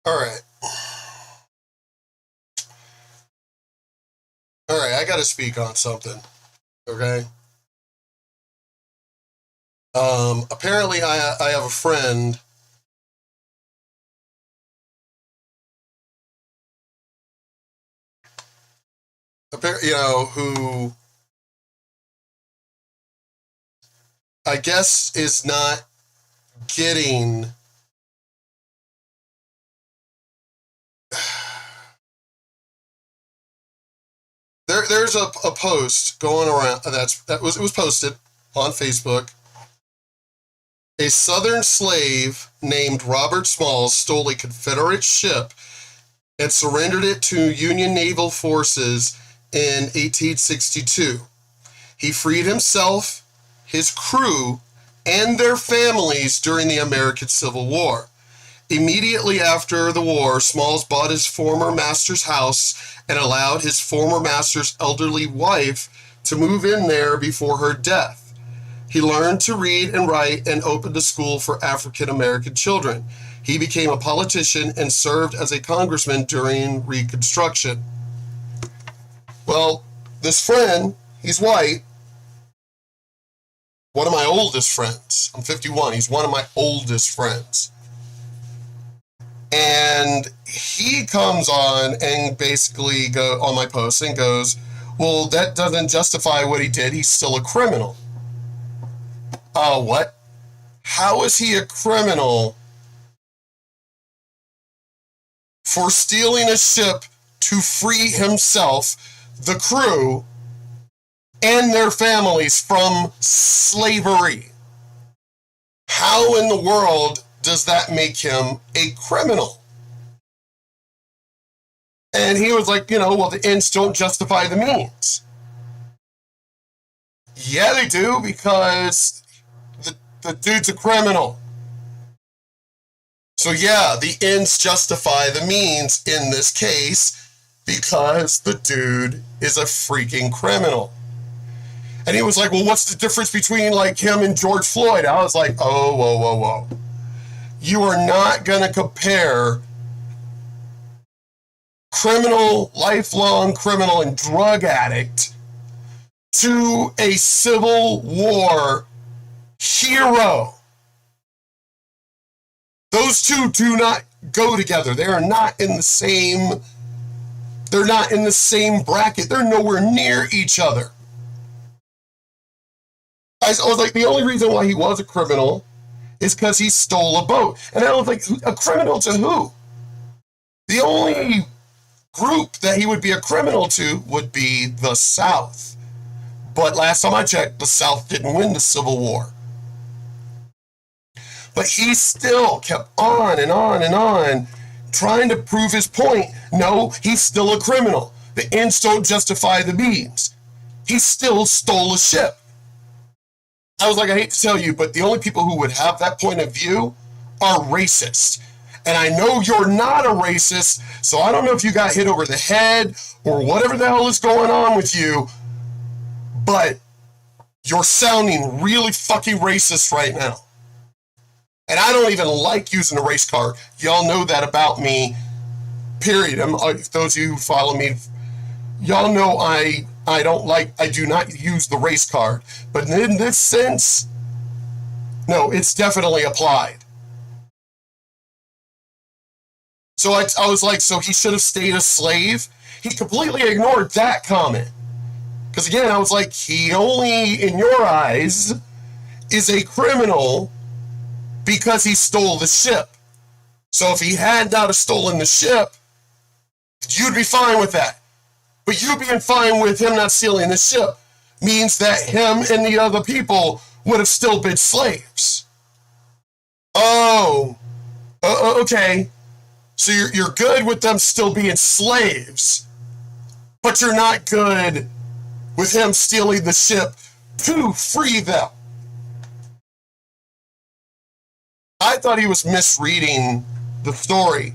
All right. All right. I got to speak on something. Okay. Apparently, I have a friend. Who I guess is not getting. There's a post going around it was posted on Facebook. A Southern slave named Robert Smalls stole a Confederate ship and surrendered it to Union naval forces in 1862. He freed himself, his crew, and their families during the American Civil War. Immediately after the war, Smalls bought his former master's house and allowed his former master's elderly wife to move in there before her death. He learned to read and write and opened a school for African American children. He became a politician and served as a congressman during Reconstruction. Well, this friend, he's white, one of my oldest friends. I'm 51. He's one of my oldest friends. And he comes on and basically on my post and goes, well, that doesn't justify what he did. He's still a criminal. What? How is he a criminal for stealing a ship to free himself, the crew, and their families from slavery? How in the world does that make him a criminal? And he was like, well, the ends don't justify the means. Yeah, they do, because the dude's a criminal. So yeah, the ends justify the means in this case because the dude is a freaking criminal. And he was like, well, what's the difference between like him and George Floyd? I was like, oh, whoa. You are not going to compare lifelong criminal and drug addict to a Civil War hero. Those two do not go together. They are not in the same, they're not in the same bracket. They're nowhere near each other. I was like, the only reason why he was a criminal is because he stole a boat. And I was like, a criminal to who? The only group that he would be a criminal to would be the South. But last time I checked, the South didn't win the Civil War. But he still kept on and on and on, trying to prove his point. No, he's still a criminal. The ends don't justify the means. He still stole a ship. I was like, I hate to tell you, but the only people who would have that point of view are racist. And I know you're not a racist, so I don't know if you got hit over the head or whatever the hell is going on with you, but you're sounding really fucking racist right now. And I don't even like using a race card. Y'all know that about me, period. Those of you who follow me, y'all know I do not use the race card. But in this sense, no, it's definitely applied. So I was like, so he should have stayed a slave? He completely ignored that comment. Because again, I was like, he only, in your eyes, is a criminal because he stole the ship. So if he had not have stolen the ship, you'd be fine with that. But you being fine with him not stealing the ship means that him and the other people would have still been slaves. Oh, okay. So you're good with them still being slaves, but you're not good with him stealing the ship to free them. I thought he was misreading the story,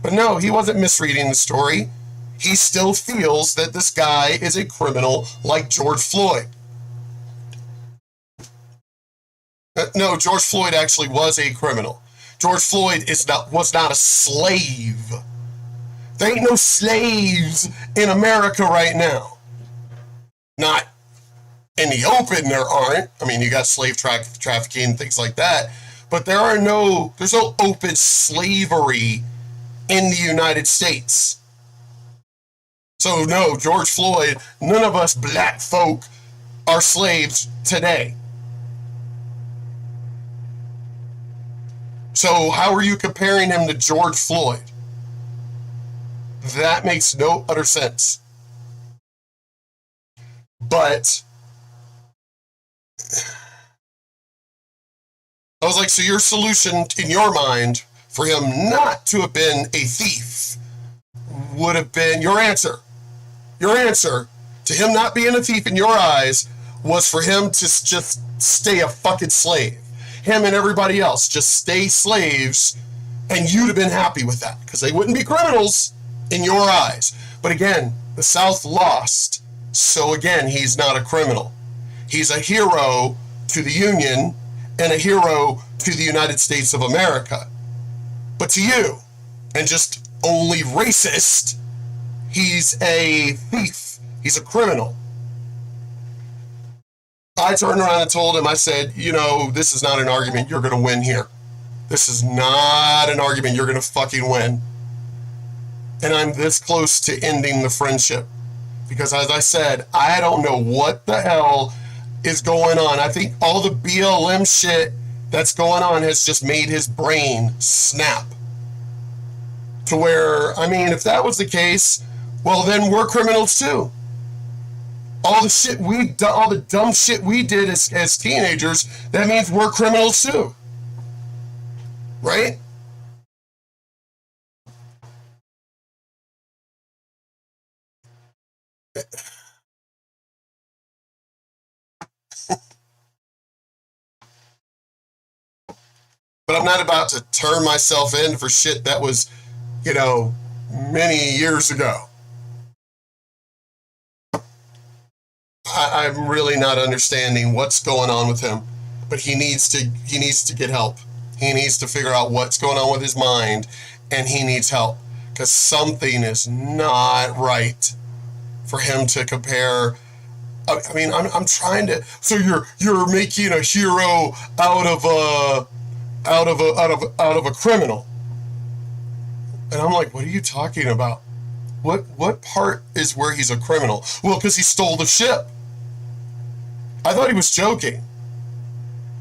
but no, he wasn't misreading the story. He still feels that this guy is a criminal like George Floyd. No, George Floyd actually was a criminal. George Floyd was not a slave. There ain't no slaves in America right now. Not in the open, there aren't. I mean, you got slave trafficking and things like that, but there's no open slavery in the United States. So no, George Floyd, none of us black folk are slaves today. So how are you comparing him to George Floyd? That makes no utter sense. But I was like, so your solution in your mind for him not to have been a thief would have been your answer. Your answer to him not being a thief in your eyes was for him to just stay a fucking slave. Him and everybody else just stay slaves, and you'd have been happy with that because they wouldn't be criminals in your eyes. But again, the South lost. So again, he's not a criminal. He's a hero to the Union and a hero to the United States of America. But to you, and just only racist, he's a thief. He's a criminal. I turned around and told him, I said, this is not an argument you're going to win here. This is not an argument you're going to fucking win. And I'm this close to ending the friendship. Because as I said, I don't know what the hell is going on. I think all the BLM shit that's going on has just made his brain snap. To where, if that was the case, well, then we're criminals too. All the dumb shit we did as teenagers, that means we're criminals too. Right? But I'm not about to turn myself in for shit that was, many years ago. I'm really not understanding what's going on with him, but he needs to get help. He needs to figure out what's going on with his mind, and he needs help because something is not right for him to compare. I'm trying to. So you're making a hero out of a criminal, and I'm like, what are you talking about? What part is where he's a criminal? Well, because he stole the ship. I thought he was joking.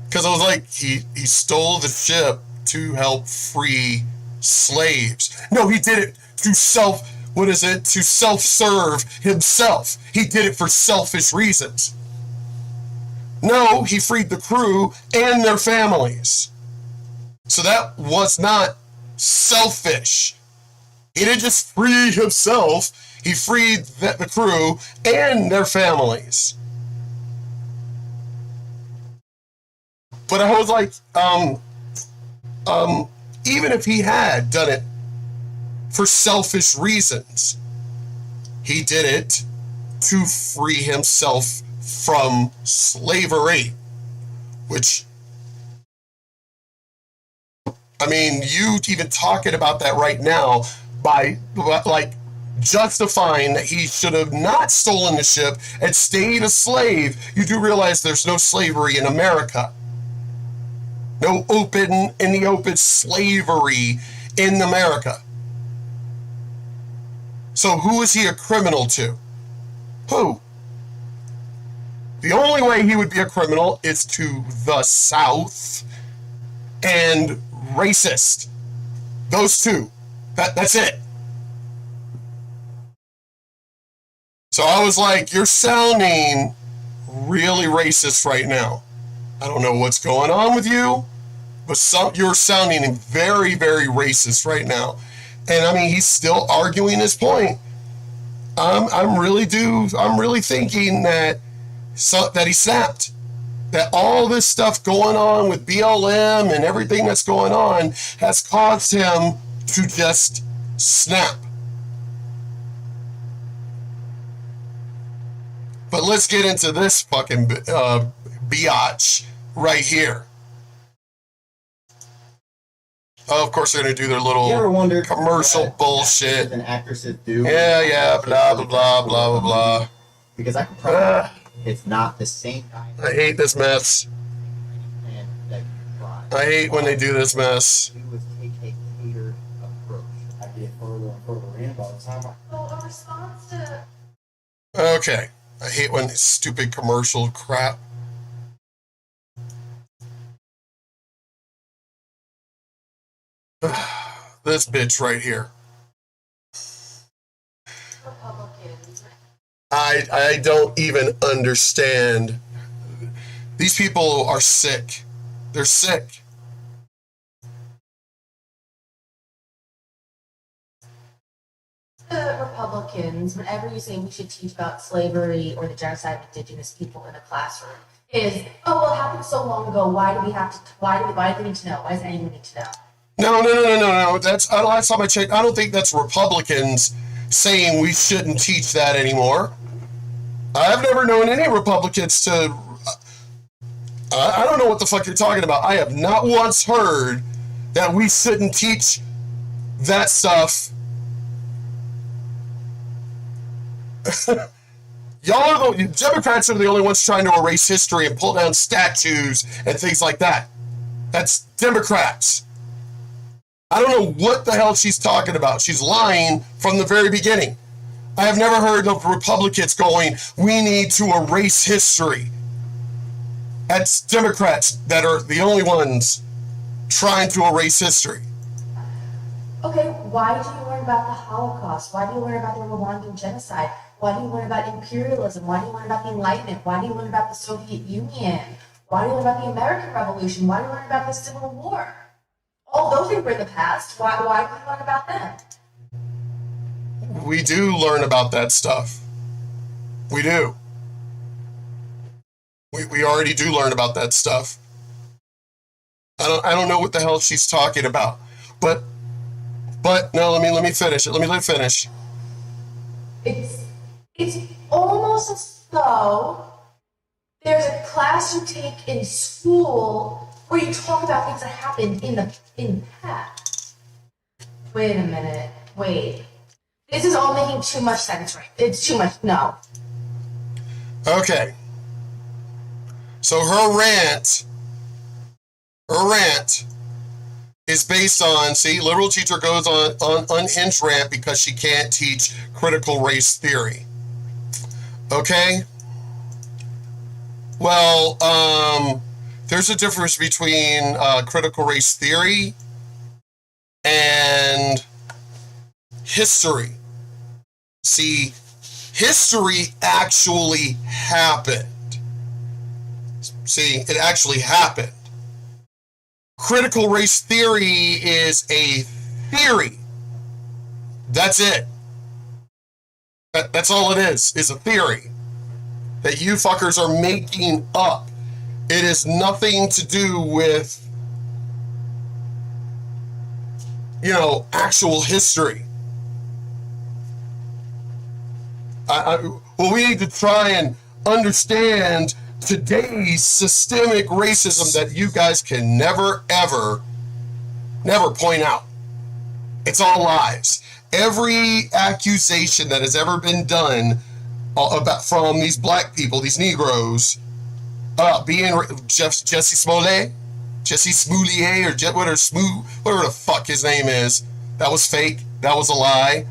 Because I was like, he stole the ship to help free slaves. No, he did it to self-serve himself. He did it for selfish reasons. No, he freed the crew and their families. So that was not selfish. He didn't just free himself. He freed the crew and their families. But I was like, even if he had done it for selfish reasons, he did it to free himself from slavery, which, you even talking about that right now by justifying that he should have not stolen the ship and stayed a slave, you do realize there's no slavery in America. No open slavery in America. So who is he a criminal to? Who? The only way he would be a criminal is to the South and racist. Those two. That's it. So I was like, you're sounding really racist right now. I don't know what's going on with you, but you're sounding very, very racist right now. And he's still arguing his point. I'm really thinking that he snapped. That all this stuff going on with BLM and everything that's going on has caused him to just snap. But let's get into this fucking biatch right here. Oh, of course they're going to do their You little ever wondered commercial what bullshit. actors and actresses do? Yeah, blah, blah, blah, blah, blah, blah. Because I can probably it's not the same guy. I hate this mess. I hate when they do this mess. He was take a catered approach. I get further and further in by the time Well, a response to Okay. I hate when stupid commercial crap. This bitch right here. Republicans. I don't even understand. These people are sick. They're sick. The Republicans, whenever you say we should teach about slavery or the genocide of indigenous people in a classroom, is, oh, well, it happened so long ago. Why do we have to? Why do we need to know? Why does anyone need to know? No. That's last time I checked. I don't think that's Republicans saying we shouldn't teach that anymore. I've never known any Republicans to. I don't know what the fuck you're talking about. I have not once heard that we shouldn't teach that stuff. Y'all are the Democrats are the only ones trying to erase history and pull down statues and things like that. That's Democrats. I don't know what the hell she's talking about. She's lying from the very beginning. I have never heard of Republicans going, we need to erase history. That's Democrats that are the only ones trying to erase history. Okay, why do you learn about the Holocaust? Why do you learn about the Rwandan genocide? Why do you learn about imperialism? Why do you learn about the Enlightenment? Why do you learn about the Soviet Union? Why do you learn about the American Revolution? Why do you learn about the Civil War? All those things were in the past. Why do we learn about them? We do learn about that stuff. We do. We already do learn about that stuff. I don't know what the hell she's talking about. But no, let me finish it. Let me finish. It's almost as though there's a class you take in school where you talk about things that happened in the past. Wait a minute. Wait. This is all making too much sense, right? It's too much. No. Okay. So her rant is based on, see, liberal teacher goes on unhinged rant because she can't teach critical race theory. Okay? Well, there's a difference between critical race theory and history. See, history actually happened. See, it actually happened. Critical race theory is a theory. That's it. That's all it is a theory that you fuckers are making up. It is nothing to do with, actual history. Well, we need to try and understand today's systemic racism that you guys can never point out. It's all lies. Every accusation that has ever been done from these black people, these Negroes, being Jesse Smollett, or whatever the fuck his name is, that was fake. That was a lie.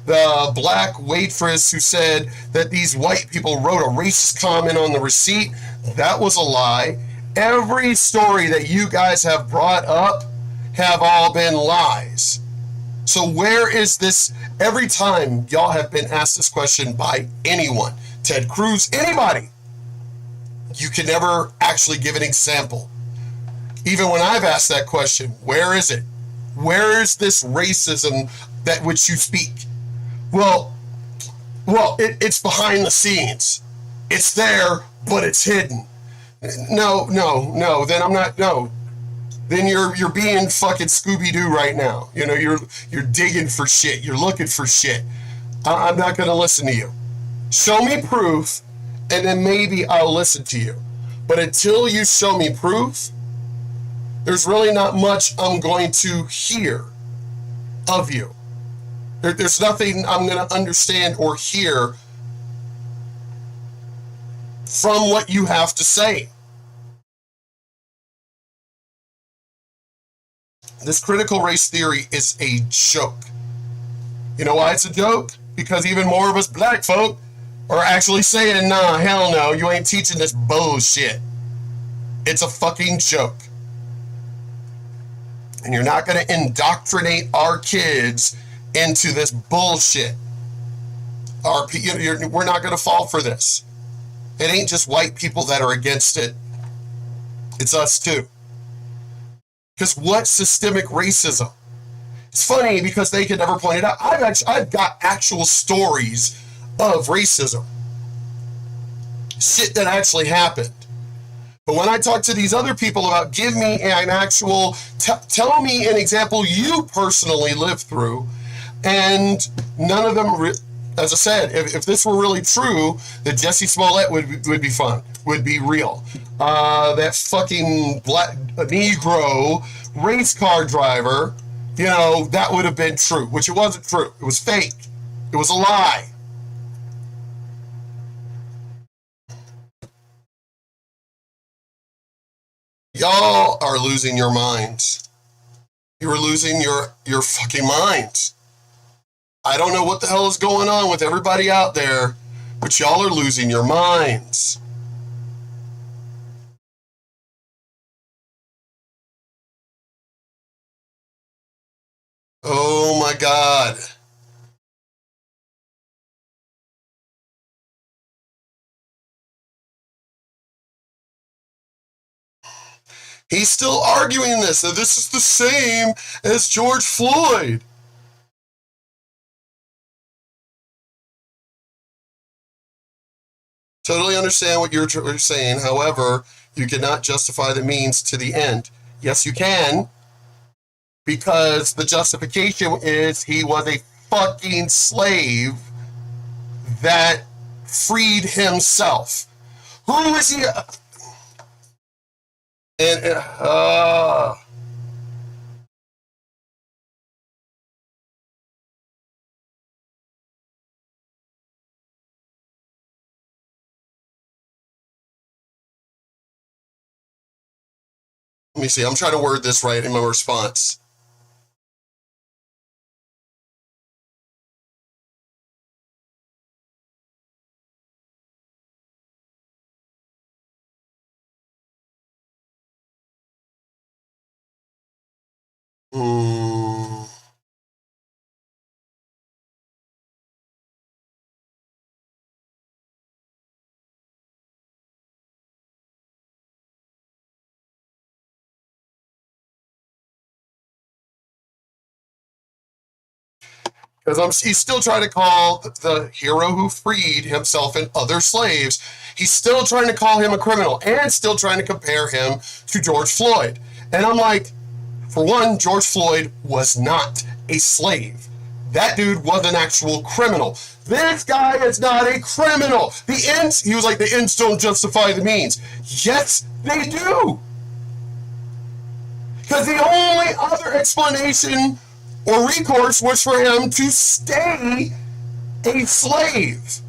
The black waitress who said that these white people wrote a racist comment on the receipt, that was a lie. Every story that you guys have brought up have all been lies. So where is this? Every time y'all have been asked this question by anyone, Ted Cruz, anybody, you can never actually give an example. Even when I've asked that question, where is it? Where is this racism that which you speak? Well, it's behind the scenes. It's there, but it's hidden. No, then I'm not, no. Then you're being fucking Scooby-Doo right now. You're digging for shit. You're looking for shit. I'm not going to listen to you. Show me proof, and then maybe I'll listen to you. But until you show me proof, there's really not much I'm going to hear of you. There's nothing I'm going to understand or hear from what you have to say. This critical race theory is a joke. You know why it's a joke? Because even more of us black folk are actually saying, nah, hell no, you ain't teaching this bullshit. It's a fucking joke. And you're not going to indoctrinate our kids into this bullshit. We're not going to fall for this. It ain't just white people that are against it. It's us too. Because what's systemic racism? It's funny because they can never point it out. I've got actual stories of racism. Shit that actually happened. But when I talk to these other people about give me an actual, tell me an example you personally lived through, and none of them, as I said, if this were really true, that Jesse Smollett would be fun, would be real. That fucking black Negro race car driver, you know, that would have been true, which it wasn't true. It was fake. It was a lie. Y'all are losing your minds. You're losing your fucking minds. I don't know what the hell is going on with everybody out there, but y'all are losing your minds. Oh my God. He's still arguing this, that this is the same as George Floyd. Totally understand what you're saying. However, you cannot justify the means to the end. Yes, you can, because the justification is he was a fucking slave that freed himself. Who is he? And let me see. I'm trying to word this right in my response. Hmm. Because he's still trying to call the hero who freed himself and other slaves, he's still trying to call him a criminal and still trying to compare him to George Floyd. And I'm like, for one, George Floyd was not a slave. That dude was an actual criminal. This guy is not a criminal. The ends, he was like, the ends don't justify the means. Yes, they do. Because the only other explanation or recourse was for him to stay a slave.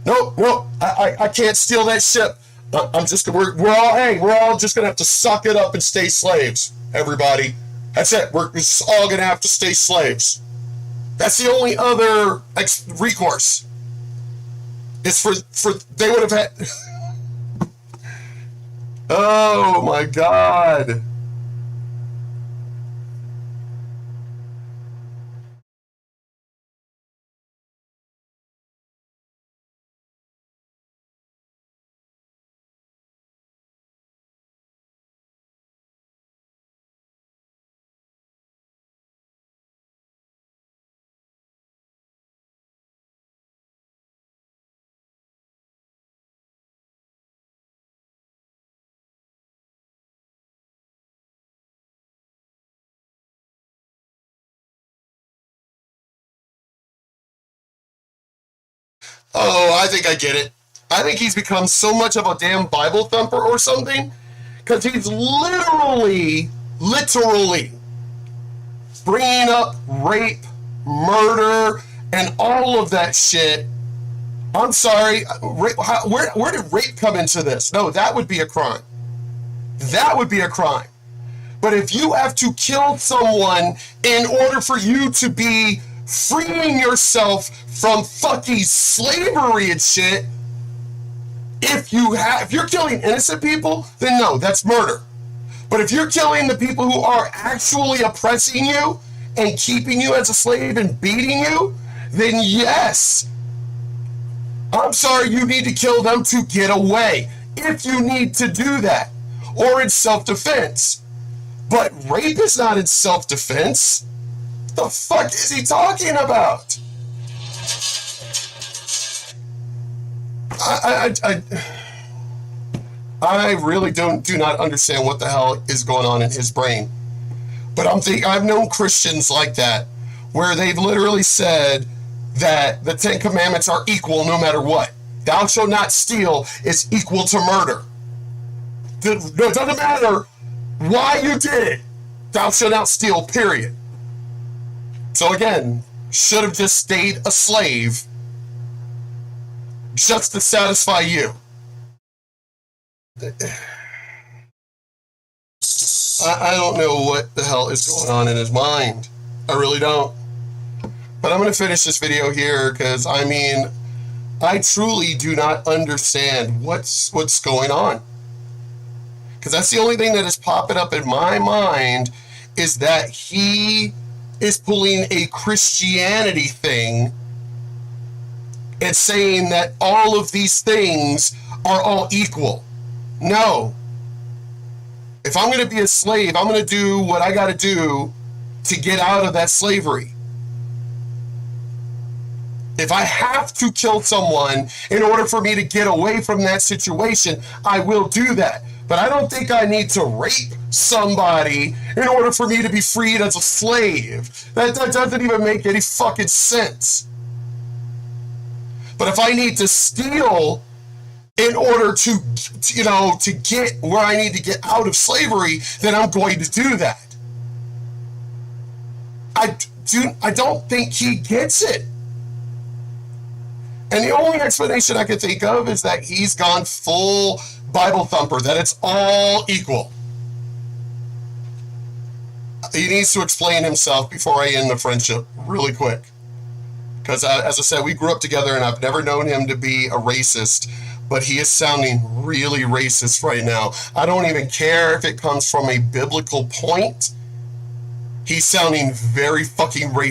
No, I can't steal that ship. I'm just we're all just gonna have to suck it up and stay slaves. Everybody, that's it. We're just all gonna have to stay slaves. That's the only other recourse. It's for they would have had. Oh my God. Oh, I think I get it. I think he's become so much of a damn Bible thumper or something. Because he's literally bringing up rape, murder, and all of that shit. I'm sorry, where did rape come into this? No, that would be a crime. That would be a crime. But if you have to kill someone in order for you to be freeing yourself from fucking slavery and shit, if you're killing innocent people, then no, that's murder. But if you're killing the people who are actually oppressing you and keeping you as a slave and beating you, then yes, I'm sorry, you need to kill them to get away, if you need to do that, or in self-defense. But rape is not in self-defense. What the fuck is he talking about? I really do not understand what the hell is going on in his brain. But I've known Christians like that, where they've literally said that the 10 Commandments are equal no matter what. Thou shalt not steal is equal to murder. It doesn't matter why you did it. Thou shalt not steal, period. So again, should have just stayed a slave just to satisfy you. I don't know what the hell is going on in his mind. I really don't. But I'm going to finish this video here because, I mean, I truly do not understand what's going on. Because that's the only thing that is popping up in my mind is that he is pulling a Christianity thing and saying that all of these things are all equal. No. If I'm going to be a slave, I'm going to do what I got to do to get out of that slavery. If I have to kill someone in order for me to get away from that situation, I will do that. But I don't think I need to rape somebody in order for me to be freed as a slave. That doesn't even make any fucking sense. But if I need to steal in order to get where I need to get out of slavery, then I'm going to do that. I don't think he gets it. And the only explanation I can think of is that he's gone full Bible thumper, that it's all equal. He needs to explain himself before I end the friendship really quick. Because as I said, we grew up together and I've never known him to be a racist, but he is sounding really racist right now. I don't even care if it comes from a biblical point. He's sounding very fucking racist.